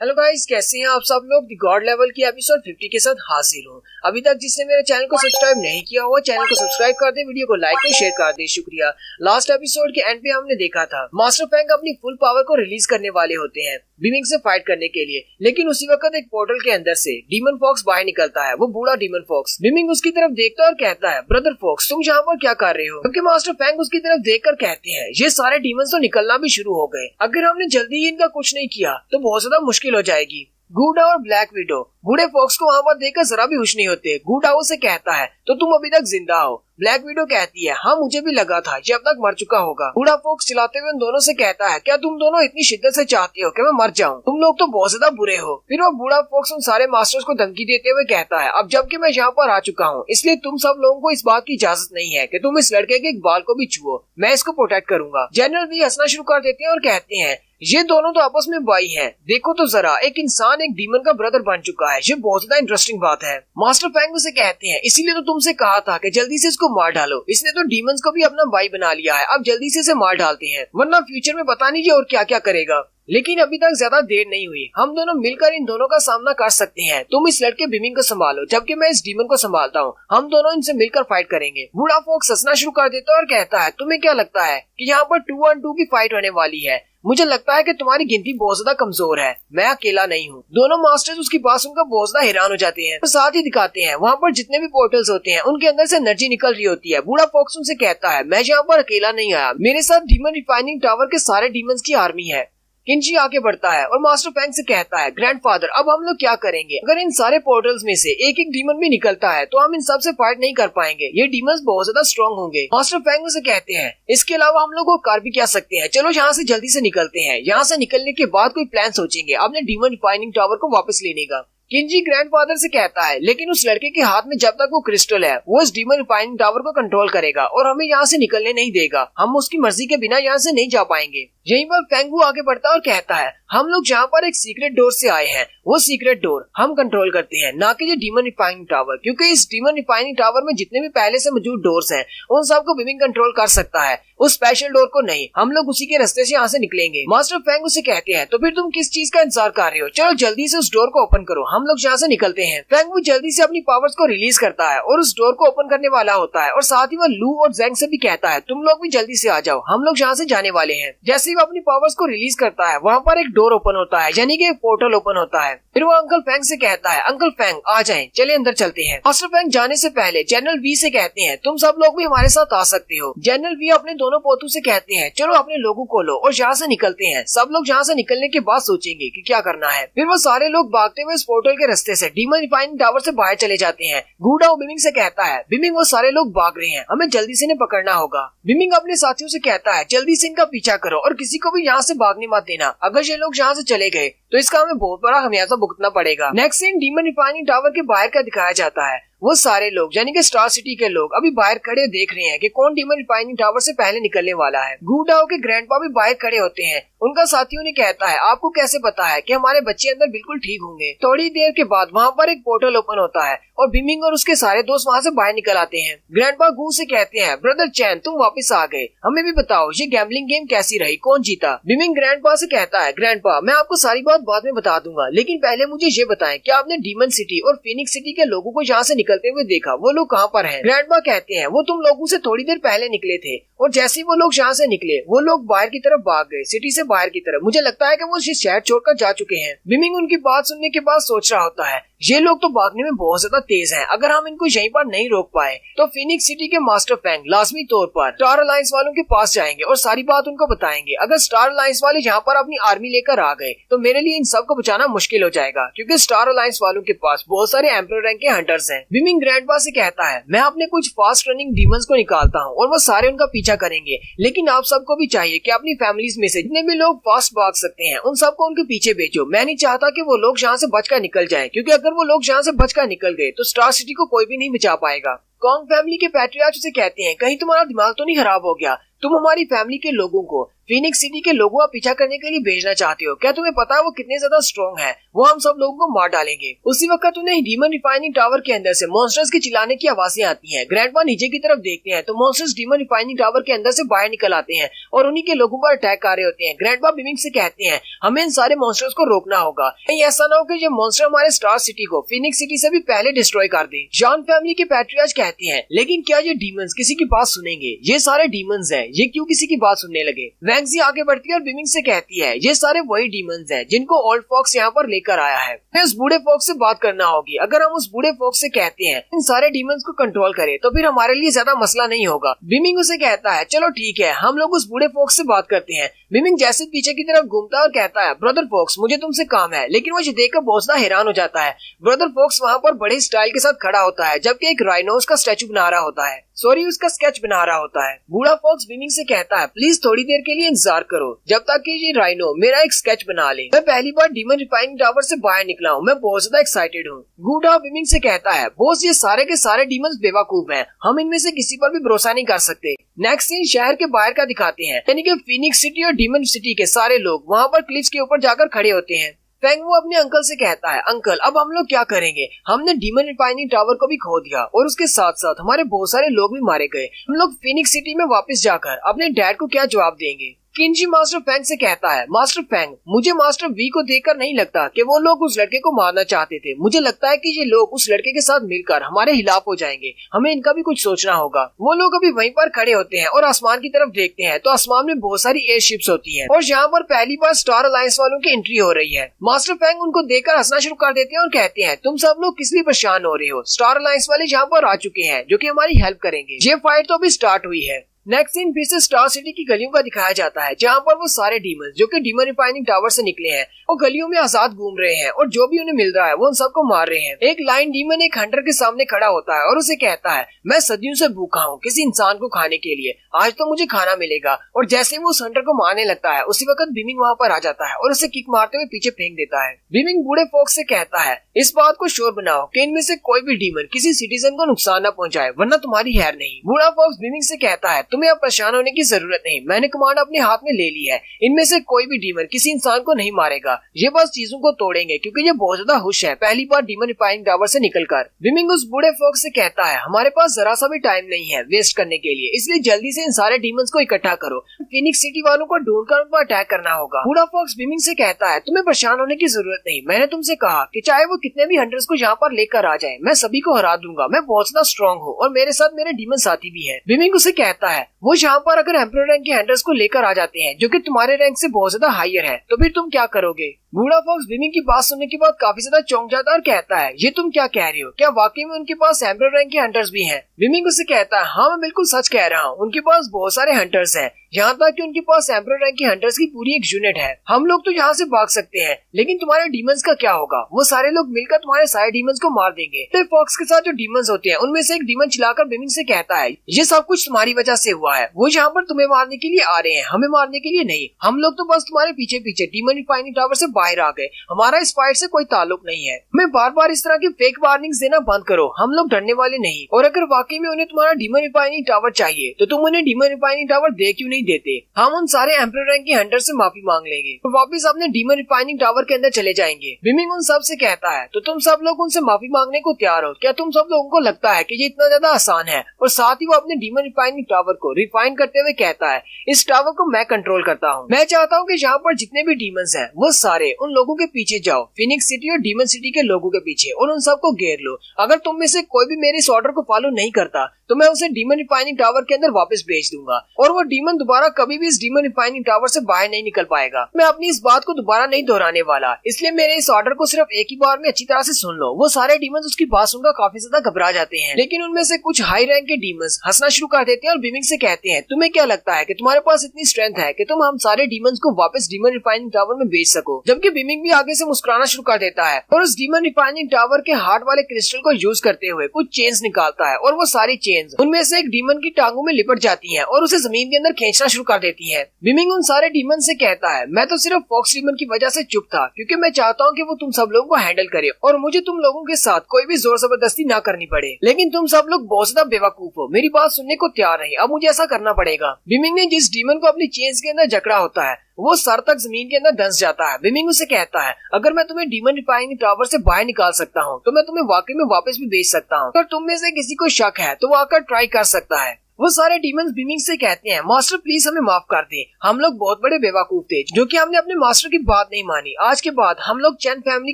Hello guys, कैसे हैं आप सब लोग। द गॉड लेवल की एपिसोड 50 के साथ हाजिर हूँ। अभी तक जिसने मेरे चैनल को सब्सक्राइब नहीं किया हुआ, चैनल को सब्सक्राइब कर दे, वीडियो को लाइक और शेयर कर दे, शुक्रिया। लास्ट एपिसोड के एंड पे हमने देखा था मास्टर फैंग अपनी फुल पावर को रिलीज करने वाले होते हैं बीमिंग से फाइट करने के लिए, लेकिन उसी वक्त एक पोर्टल के अंदर से डीमन फॉक्स बाहर निकलता है। वो बूढ़ा डीमन फॉक्स बीमिंग उसकी तरफ देखता है और कहता है, ब्रदर फॉक्स तुम यहाँ पर क्या कर रहे हो। क्योंकि मास्टर फैंग उसकी तरफ देखकर कहते हैं, ये सारे डीमंस तो निकलना भी शुरू हो गए, अगर हमने जल्दी ही इनका कुछ नहीं किया तो बहुत ज्यादा मुश्किल हो जाएगी। गूडा और ब्लैक विडो बूढ़े फॉक्स को वहाँ पर देखकर जरा भी खुश नहीं होते। गूडा उसे कहता है, तो तुम अभी तक जिंदा हो। ब्लैक विडो कहती है, हाँ मुझे भी लगा था ये अब तक मर चुका होगा। बूढ़ा फॉक्स चिल्लाते हुए उन दोनों से कहता है, क्या तुम दोनों इतनी शिद्दत से चाहते हो कि मैं मर जाऊं? तुम लोग तो बहुत ज्यादा बुरे हो। फिर वो बूढ़ा फॉक्स उन सारे मास्टर्स को धमकी देते हुए कहता है, अब जबकि मैं यहाँ पर आ चुका हूँ, इसलिए तुम सब लोगों को इस बात की इजाजत नहीं है कि तुम इस लड़के के एक बाल को भी छुओ। मैं इसको प्रोटेक्ट करूंगा। जनरल भी हंसना शुरू कर देते हैं और कहते हैं, ये दोनों तो आपस में भाई हैं। देखो तो जरा, एक इंसान एक डीमन का ब्रदर बन चुका है। ये बहुत ज्यादा इंटरेस्टिंग बात है। मास्टर फैंग उसे कहते हैं, इसीलिए तो तुमसे कहा था कि जल्दी से इसको मार डालो। इसने तो डीमंस को भी अपना भाई बना लिया है, अब जल्दी से इसे मार डालते हैं, वरना फ्यूचर में पता नहीं ये और क्या क्या करेगा। लेकिन अभी तक ज्यादा देर नहीं हुई, हम दोनों मिलकर इन दोनों का सामना कर सकते हैं। तुम इस लड़के बीमिंग को संभालो, जबकि मैं इस डीमन को संभालता हूँ। हम दोनों इनसे मिलकर फाइट करेंगे। बूढ़ा फॉक्स हंसना शुरू कर देता है और कहता है, तुम्हें क्या लगता है कि यहाँ पर 2 on 2 की फाइट होने वाली है? मुझे लगता है कि तुम्हारी गिनती बहुत ज्यादा कमजोर है, मैं अकेला नहीं हूँ। दोनों मास्टर्स उसकी बात सुनकर बहुत ज्यादा हैरान हो जाते हैं और साथ ही दिखाते हैं वहाँ पर जितने भी पोर्टल्स होते हैं उनके अंदर से एनर्जी निकल रही होती है। बूढ़ा फॉक्स उनसे कहता है, मैं यहाँ पर अकेला नहीं आया, मेरे साथ डीमन रिफाइनिंग टावर के सारे डीमंस की आर्मी है। किंजी आगे बढ़ता है और मास्टर फैंग से कहता है, ग्रैंडफादर अब हम लोग क्या करेंगे? अगर इन सारे पोर्टल्स में से एक एक डीमन भी निकलता है तो हम इन सब से फाइट नहीं कर पाएंगे। ये डीमंस बहुत ज्यादा स्ट्रॉन्ग होंगे। मास्टर फैंग से कहते हैं, इसके अलावा हम लोग कर भी क्या सकते हैं? चलो यहाँ से जल्दी से निकलते हैं। यहाँ से निकलने के बाद कोई प्लान सोचेंगे अपने डीमन रिफाइनिंग टावर को वापस लेने का। किंजी ग्रैंडफादर से कहता है, लेकिन उस लड़के के हाथ में जब तक वो क्रिस्टल है, वो इस डीमन रिफाइनिंग टावर को कंट्रोल करेगा और हमें यहाँ से निकलने नहीं देगा। हम उसकी मर्जी के बिना यहाँ से नहीं जा पाएंगे। यहीं पर फैंगू आगे बढ़ता है और कहता है, हम लोग जहाँ पर एक सीक्रेट डोर से आए हैं, वो सीक्रेट डोर हम कंट्रोल करते हैं, ना कि ये डीमन रिफाइनिंग टावर। क्योंकि इस डीमन रिफाइनिंग टावर में जितने भी पहले से मौजूद डोर्स हैं, उन सबको बीमिंग कंट्रोल कर सकता है, उस स्पेशल डोर को नहीं। हम लोग उसी के रास्ते से यहाँ से निकलेंगे। मास्टर फैंग उसे कहते हैं, तो फिर तुम किस चीज का इंतजार कर रहे हो? चलो जल्दी से उस डोर को ओपन करो, हम लोग यहाँ से निकलते हैं। फैंगू जल्दी से अपनी पावर्स को रिलीज करता है और उस डोर को ओपन करने वाला होता है और साथ ही वो लू और जेंग से भी कहता है, तुम लोग भी जल्दी से आ जाओ, हम लोग यहाँ से जाने वाले हैं। जैसे ही वो अपनी पावर्स को रिलीज करता है, वहाँ पर एक डोर ओपन होता है, यानी कि एक पोर्टल ओपन होता है। फिर वो अंकल फैंग से कहता है, अंकल फैंग आ जाएं, चले अंदर चलते हैं। मास्टर फैंग जाने से पहले जनरल वी से कहते हैं, तुम सब लोग भी हमारे साथ आ सकते हो। जनरल वी अपने दोनों पोतों से कहते हैं, चलो अपने लोगों को लो और यहाँ से निकलते हैं। सब लोग यहाँ से निकलने के बाद सोचेंगे कि क्या करना है। फिर वो सारे लोग भागते हुए इस पोर्टल के रास्ते से डीमन रिफाइनिंग टावर से बाहर चले जाते हैं। गूडा और बिमिंग से कहता है, बिमिंग वो सारे लोग भाग रहे हैं, हमें जल्दी से इन्हें पकड़ना होगा। बिमिंग अपने साथियों से कहता है, जल्दी से इनका पीछा करो और किसी को भी यहाँ से भागने मत देना। अगर ये लोग यहाँ से चले गए तो इसका हमें बहुत बड़ा खमियाजा भुगतना पड़ेगा। Next scene demon refining tower के बाहर का दिखाया जाता है। वो सारे लोग यानी कि स्टार सिटी के लोग अभी बाहर खड़े देख रहे हैं कि कौन डीमन रिफाइनिंग टावर से पहले निकलने वाला है। गूडाओ के ग्रैंडपा भी बाहर खड़े होते हैं। उनका साथियों ने कहता है, आपको कैसे पता है कि हमारे बच्चे अंदर बिल्कुल ठीक होंगे? थोड़ी देर के बाद वहाँ पर एक पोर्टल ओपन होता है और बिमिंग और उसके सारे दोस्त वहाँ से बाहर निकल आते हैं। ग्रैंडपा गू से कहते हैं, ब्रदर चैन तुम वापस आ गए, हमें भी बताओ ये गैम्बलिंग गेम कैसी रही, कौन जीता? बिमिंग ग्रैंडपा से कहता है, ग्रैंडपा मैं आपको सारी बात बाद में बता दूंगा, लेकिन पहले मुझे ये बताएं कि आपने डीमन सिटी और फिनिक्स सिटी के लोगों को यहाँ से निकलते हुए देखा, वो लोग कहाँ पर हैं? ग्रैंडपा कहते हैं, वो तुम लोगों से थोड़ी देर पहले निकले थे और जैसे ही वो लोग यहाँ से निकले, वो लोग बाहर की तरफ भाग गए, सिटी से बाहर की तरफ। मुझे लगता है कि वो शहर छोड़कर जा चुके हैं। बिमिंग उनकी बात सुनने के बाद सोच रहा होता है, ये लोग तो भागने में बहुत ज्यादा तेज हैं। अगर हम इनको यहीं पर नहीं रोक पाए तो फिनिक्स सिटी के मास्टर फैंग लाजमी तौर पर स्टार अलायंस वालों के पास जाएंगे और सारी बात उनको बताएंगे। अगर स्टार अलायंस वाले यहाँ पर अपनी आर्मी लेकर आ गए तो मेरे लिए इन सब को बचाना मुश्किल हो जाएगा, क्योंकि स्टार अलायंस वालों के पास बहुत सारे एम्परर रैंक के हंटर्स हैं। बिमिंग ग्रैंडपा से कहता है, मैं अपने कुछ फास्ट रनिंग डीमंस को निकालता हूँ और वो सारे उनका पीछा करेंगे, लेकिन आप सबको भी चाहिए कि अपनी फैमिलीज में से जितने भी लोग फास्ट भाग सकते हैं उन सबको उनके पीछे भेजो। मैं नहीं चाहता कि वो लोग यहाँ से बचकर निकल जाएं, क्योंकि अगर वो लोग यहाँ से बचकर निकल गए तो स्टार सिटी को कोई भी नहीं बचा पाएगा। कॉन्ग फैमिली के पैट्रियार्च से कहते हैं, कहीं तुम्हारा दिमाग तो नहीं खराब हो गया? तुम हमारी फैमिली के लोगों को फीनिक्स सिटी के लोगों का पीछा करने के लिए भेजना चाहते हो। क्या तुम्हें पता है वो कितने ज्यादा स्ट्रॉन्ग है? वो हम सब लोगों को मार डालेंगे। उसी वक्त उन्हें डीमन रिफाइनिंग टावर के अंदर से मॉन्स्टर्स के चिल्लाने की आवाजें आती हैं। ग्रैंडपा नीचे की तरफ देखते हैं तो मॉन्स्टर्स डीमन रिफाइनिंग टावर के अंदर से बाहर निकल आते हैं और उन्हीं के लोगों पर अटैक कर रहे होते हैं। ग्रैंडपा बिमिंग से कहते हैं हमें इन सारे मॉन्स्टर्स को रोकना होगा, कहीं ऐसा ना हो कि ये मॉन्स्टर हमारे स्टार सिटी को फीनिक्स सिटी से भी पहले डिस्ट्रॉय कर दे। जॉन फैमिली के पैट्रियार्च कहते हैं लेकिन क्या ये डीमंस किसी की बात सुनेंगे? ये सारे डीमंस हैं, ये क्यों किसी की बात सुनने लगे? वैंगजी आगे बढ़ती है और बिमिंग से कहती है ये सारे वही डीमंस हैं जिनको ओल्ड फॉक्स यहाँ पर लेकर आया है। हमें उस बूढ़े फॉक्स से बात करना होगी। अगर हम उस बूढ़े फॉक्स से कहते हैं इन सारे डीमंस को कंट्रोल करें तो फिर हमारे लिए ज्यादा मसला नहीं होगा। बिमिंग उसे कहता है चलो ठीक है, हम लोग उस बूढ़े फॉक्स से बात करते हैं। बिमिंग जैसे पीछे की तरफ घूमता है और कहता है ब्रदर फॉक्स मुझे तुमसे काम है, लेकिन वो देखकर बहुत ज्यादा हैरान हो जाता है। ब्रदर फॉक्स वहाँ पर बड़े स्टाइल के साथ खड़ा होता है जबकि एक राइनोस का स्टैचू बना रहा होता है, उसका स्केच बना रहा होता है। बूढ़ा फॉक्स बिमिंग से कहता है प्लीज थोड़ी देर के लिए इंतजार करो जब तक कि ये राइनो मेरा एक स्केच बना ले। मैं पहली बार डीमन रिफाइनिंग टावर से बाहर निकला हूँ, मैं बहुत ज्यादा एक्साइटेड हूँ। बूढ़ा बिमिंग से कहता है बॉस ये सारे के सारे डीमंस बेवकूफ हैं, हम इनमें से किसी पर भी भरोसा नहीं कर सकते। नेक्स्ट सीन शहर के बाहर का दिखाते हैं, यानी कि फीनिक्स सिटी और डीमन सिटी के सारे लोग वहाँ पर क्लिफ्स के ऊपर जाकर खड़े होते हैं। फैंग वो अपने अंकल से कहता है अंकल अब हम लोग क्या करेंगे? हमने डीमन रिफाइनिंग टावर को भी खो दिया और उसके साथ साथ हमारे बहुत सारे लोग भी मारे गए। हम लोग फीनिक्स सिटी में वापस जाकर अपने डैड को क्या जवाब देंगे? किंजी मास्टर फैंग से कहता है मास्टर फैंग मुझे मास्टर वी को देखकर नहीं लगता कि वो लोग उस लड़के को मारना चाहते थे। मुझे लगता है कि ये लोग उस लड़के के साथ मिलकर हमारे खिलाफ हो जाएंगे। हमें इनका भी कुछ सोचना होगा। वो लोग अभी वहीं पर खड़े होते हैं और आसमान की तरफ देखते हैं तो आसमान में बहुत सारी एयरशिप्स होती हैं और यहाँ पर पहली बार स्टार अलायंस वालों की एंट्री हो रही है। मास्टर फैंग उनको देखकर हंसना शुरू कर देते हैं और कहते हैं तुम सब लोग किस लिए परेशान हो रहे हो? स्टार अलायंस वाले यहाँ पर आ चुके हैं जो कि हमारी हेल्प करेंगे। ये फाइट तो अभी स्टार्ट हुई है। नेक्स्ट सीन फिर से स्टार सिटी की गलियों का दिखाया जाता है जहाँ पर वो सारे डीमंस जो कि डीमन रिफाइनिंग टावर से निकले हैं वो गलियों में आजाद घूम रहे हैं और जो भी उन्हें मिल रहा है वो उन सबको मार रहे हैं। एक लाइन डीमन एक हंटर के सामने खड़ा होता है और उसे कहता है मैं सदियों से भूखा हूँ किसी इंसान को खाने के लिए, आज तो मुझे खाना मिलेगा। और जैसे वो उस हंटर को मारने लगता है उसी वक्त बिमिंग वहाँ पर आ जाता है और उसे किक मारते हुए पीछे फेंक देता है। बिमिंग बूढ़े फॉक्स से कहता है इस बात को शोर बनाओ कि इनमें से कोई भी डीमन किसी सिटीजन को नुकसान न पहुँचाए वरना तुम्हारी खैर नहीं। बूढ़ा फॉक्स बिमिंग से कहता है तुम्हें अब परेशान होने की जरूरत नहीं, मैंने कमांड अपने हाथ में ले ली है। इनमें से कोई भी डीमन किसी इंसान को नहीं मारेगा, ये बस चीजों को तोड़ेंगे क्योंकि ये बहुत ज्यादा खुश है पहली बार डीमन रिफाइनिंग टावर से निकलकर। बिमिंग उस बूढ़े फॉक्स से कहता है हमारे पास जरा सा भी टाइम नहीं है वेस्ट करने के लिए, इसलिए जल्दी से इन सारे डीमंस को इकट्ठा करो। फीनिक्स सिटी वालों को ढूंढकर उन पर अटैक करना होगा। बूढ़ा फॉक्स बिमिंग से कहता है तुम्हें परेशान होने की जरूरत नहीं, मैंने तुमसे कहा कि चाहे वो कितने भी हंटर्स को यहाँ पर लेकर आ जाए मैं सभी को हरा दूंगा। मैं बहुत ज्यादा स्ट्रॉन्ग हूँ और मेरे साथ मेरे डीमन साथी भी है। बिमिंग उसे कहता है वो यहाँ पर अगर एम्परर रैंक के हंटर्स को लेकर आ जाते हैं जो कि तुम्हारे रैंक से बहुत ज्यादा हायर है तो फिर तुम क्या करोगे? बूढ़ा फॉक्स बिमिंग की बात सुनने के बाद काफी ज्यादा चौंक जाता है और कहता है ये तुम क्या कह रही हो? क्या वाकई में उनके पास एम्परर रैंक के हंटर्स भी हैं? बिमिंग उसे कहता है हाँ मैं बिल्कुल सच कह रहा हूँ, उनके पास बहुत सारे हंटर्स हैं, यहाँ तक कि उनके पास एम्परर रैंक के हंटर्स की पूरी एक यूनिट है। हम लोग तो यहाँ से भाग सकते हैं लेकिन तुम्हारे डीमंस का क्या होगा? वो सारे लोग मिलकर तुम्हारे सारे डीमंस को मार देंगे। तो फॉक्स के साथ जो डीमंस होते हैं उनमें से एक डीमन चिल्लाकर बिमिंग से कहता है ये सब कुछ तुम्हारी वजह से हुआ है, वो यहाँ पर तुम्हें मारने के लिए आ रहे हैं, हमें मारने के लिए नहीं। हम लोग तो बस तुम्हारे पीछे पीछे डीमन रिफाइनिंग टावर से बाहर आ गए, हमारा इस फाइट से कोई ताल्लुक नहीं है। हमें बार बार इस तरह की फेक वार्निंग्स देना बंद करो, हम लोग डरने वाले नहीं। और अगर वाकई में उन्हें तुम्हारा डीमन रिफाइनिंग टावर चाहिए तो तुम उन्हें डीमन रिफाइनिंग टावर दे क्यों नहीं देते? हम उन सारे एम्परर रैंक के हंटर से माफी मांग लेंगे और वापस अपने डीमन रिफाइनिंग टावर के अंदर चले जाएंगे। बिमिंग उन सब से कहता है तो तुम सब लोग उनसे माफी मांगने को तैयार हो? क्या तुम सब लोगों को लगता है कि ये इतना ज्यादा आसान है? और साथ ही वो अपने डीमन रिफाइनिंग टावर को रिफाइन करते हुए कहता है इस टावर को मैं कंट्रोल करता हूँ, मैं चाहता हूँ कि यहाँ पर जितने भी डीमंस हैं वो सारे उन लोगों के पीछे जाओ, फीनिक्स सिटी और डीमन सिटी के लोगों के पीछे, और उन सबको घेर लो। अगर तुम में से कोई भी मेरे इस ऑर्डर को फॉलो नहीं करता तो मैं उसे डीमन रिफाइनिंग टावर के अंदर वापस भेज दूंगा और वो डीमन दोबारा कभी भी इस डीमन रिफाइनिंग टावर से बाहर नहीं निकल पाएगा। मैं अपनी इस बात को दोबारा नहीं दोहराने वाला, इसलिए मेरे इस ऑर्डर को सिर्फ एक ही बार में अच्छी तरह से सुन लो। वो सारे डीमंस उसकी बात सुनकर काफी ज्यादा घबरा जाते हैं, लेकिन उनमें से कुछ हाई रैंक के डीमंस हंसना शुरू कर देते हैं और बिमिंग से कहते हैं तुम्हें क्या लगता है कि तुम्हारे पास इतनी स्ट्रेंथ है कि तुम हम सारे डीमंस को वापस डीमन रिफाइनिंग टावर में भेज सको? जबकि बिमिंग भी आगे से मुस्कुराना शुरू कर देता है और उस डीमन रिफाइनिंग टावर के हार्ट वाले क्रिस्टल को यूज करते हुए कुछ चेन्स निकालता है और वो सारी चेन चेन्स उनमें से एक डीमन की टांगों में लिपट जाती हैं और उसे जमीन के अंदर खींचना शुरू कर देती हैं। बिमिंग उन सारे डीमन से कहता है, मैं तो सिर्फ फॉक्स डीमन की वजह से चुप था क्योंकि मैं चाहता हूँ कि वो तुम सब लोगों को हैंडल करे और मुझे तुम लोगों के साथ कोई भी जोर जबरदस्ती ना करनी पड़े, लेकिन तुम सब लोग बहुत ज्यादा बेवकूफ हो, मेरी बात सुनने को तैयार नहीं, अब मुझे ऐसा करना पड़ेगा। बिमिंग ने जिस डीमन को अपनी चेन्स के अंदर जकड़ा होता है वो सर तक जमीन के अंदर धंस जाता है। बिमिंग उसे कहता है, अगर मैं तुम्हें डीमन रिफाइनिंग टावर से बाहर निकाल सकता हूँ तो मैं तुम्हें वाकई में वापस भी भेज सकता हूँ। अगर तुम में से किसी को शक है तो वो आकर ट्राई कर सकता है। वो सारे डीमंस बिमिंग से कहते हैं, मास्टर प्लीज हमें माफ कर दे, हम लोग बहुत बड़े बेवकूफ थे जो कि हमने अपने मास्टर की बात नहीं मानी। आज के बाद हम लोग चैन फैमिली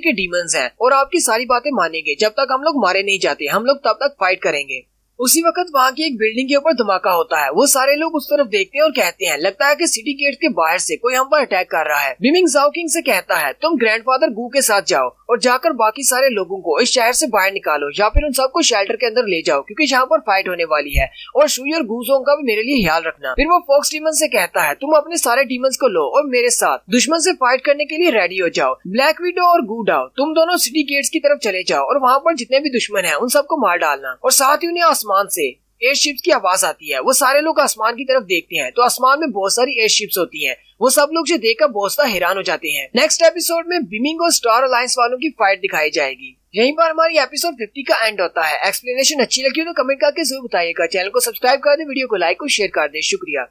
के डीमंस हैं और आपकी सारी बातें मानेंगे। जब तक हम लोग मारे नहीं जाते हम लोग तब तक फाइट करेंगे। उसी वक्त वहाँ की एक बिल्डिंग के ऊपर धमाका होता है। वो सारे लोग उस तरफ देखते हैं और कहते हैं, लगता है कि सिटी गेट के बाहर से कोई हम पर अटैक कर रहा है। बिमिंग जाओ किंग से कहता है, तुम ग्रैंडफादर गू के साथ जाओ और जाकर बाकी सारे लोगों को इस शहर से बाहर निकालो या फिर उन सबको शेल्टर के अंदर ले जाओ क्योंकि यहाँ पर फाइट होने वाली है और शुई और गूजोंग का भी मेरे लिए ख्याल रखना। फिर वो फॉक्स डीमन से कहता है, तुम अपने सारे डीमंस को लो और मेरे साथ दुश्मन से फाइट करने के लिए रेडी हो जाओ। ब्लैक विडो और गू डाओ तुम दोनों सिटी गेट्स की तरफ चले जाओ और वहाँ पर जितने भी दुश्मन है उन सबको मार डालना। और साथ ही उन्हें आसमान से एयरशिप्स की आवाज आती है। वो सारे लोग आसमान की तरफ देखते हैं तो आसमान में बहुत सारी एयरशिप्स होती हैं। वो सब लोग जो देखकर बहुत सा हैरान हो जाते हैं। नेक्स्ट एपिसोड में बिमिंग और स्टार अलायंस वालों की फाइट दिखाई जाएगी। यहीं पर हमारी एपिसोड 50 का एंड होता है। एक्सप्लेनेशन अच्छी लगी हो तो कमेंट करके जरूर बताइएगा। चैनल को सब्सक्राइब कर दे, वीडियो को लाइक और शेयर कर दे। शुक्रिया।